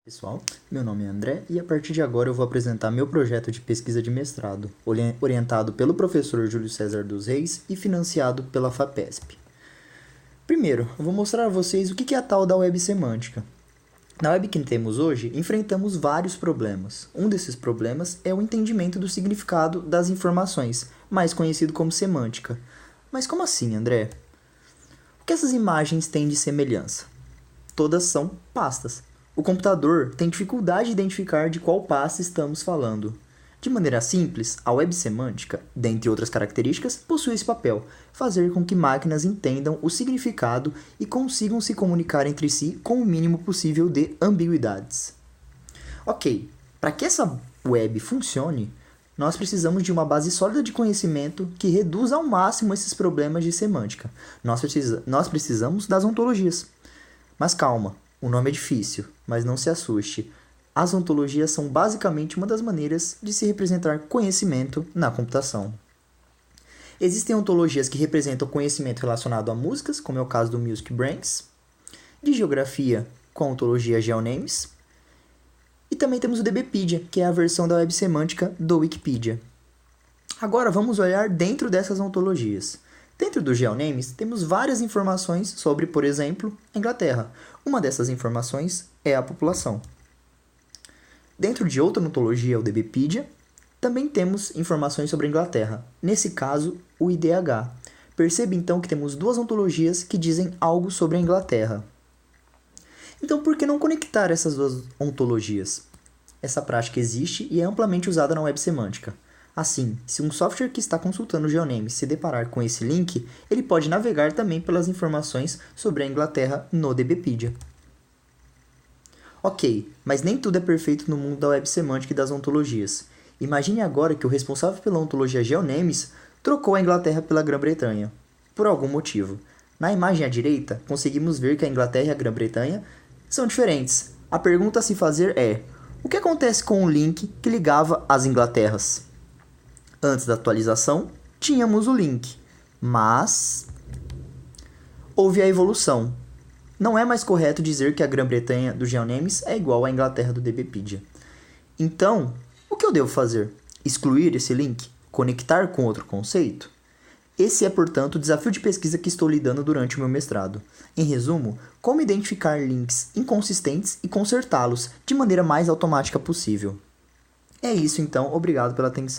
Pessoal, meu nome é André e a partir de agora eu vou apresentar meu projeto de pesquisa de mestrado, orientado pelo professor Júlio César dos Reis e financiado pela FAPESP. Primeiro, eu vou mostrar a vocês o que é a tal da web semântica. Na web que temos hoje, enfrentamos vários problemas. Um desses problemas é o entendimento do significado das informações, mais conhecido como semântica. Mas como assim, André? O que essas imagens têm de semelhança? Todas são pastas. O computador tem dificuldade de identificar de qual pasta estamos falando. De maneira simples, a web semântica, dentre outras características, possui esse papel: fazer com que máquinas entendam o significado e consigam se comunicar entre si com o mínimo possível de ambiguidades. Ok, para que essa web funcione, nós precisamos de uma base sólida de conhecimento que reduza ao máximo esses problemas de semântica. Nós precisamos das ontologias. Mas calma, o nome é difícil, mas não se assuste. As ontologias são basicamente uma das maneiras de se representar conhecimento na computação. Existem ontologias que representam conhecimento relacionado a músicas, como é o caso do Music Brains, de geografia com a ontologia GeoNames, e também temos o DBpedia, que é a versão da web semântica do Wikipedia. Agora vamos olhar dentro dessas ontologias. Dentro do GeoNames, temos várias informações sobre, por exemplo, a Inglaterra. Uma dessas informações é a população. Dentro de outra ontologia, o DBpedia, também temos informações sobre a Inglaterra. Nesse caso, o IDH. Perceba então que temos duas ontologias que dizem algo sobre a Inglaterra. Então, por que não conectar essas duas ontologias? Essa prática existe e é amplamente usada na web semântica. Assim, se um software que está consultando o GeoNames se deparar com esse link, ele pode navegar também pelas informações sobre a Inglaterra no DBpedia. Ok, mas nem tudo é perfeito no mundo da web semântica e das ontologias. Imagine agora que o responsável pela ontologia GeoNames trocou a Inglaterra pela Grã-Bretanha, por algum motivo. Na imagem à direita, conseguimos ver que a Inglaterra e a Grã-Bretanha são diferentes. A pergunta a se fazer é: o que acontece com o link que ligava as Inglaterras? Antes da atualização, tínhamos o link, mas houve a evolução. Não é mais correto dizer que a Grã-Bretanha do GeoNames é igual à Inglaterra do DBpedia. Então, o que eu devo fazer? Excluir esse link? Conectar com outro conceito? Esse é, portanto, o desafio de pesquisa que estou lidando durante o meu mestrado. Em resumo, como identificar links inconsistentes e consertá-los de maneira mais automática possível. É isso então, obrigado pela atenção.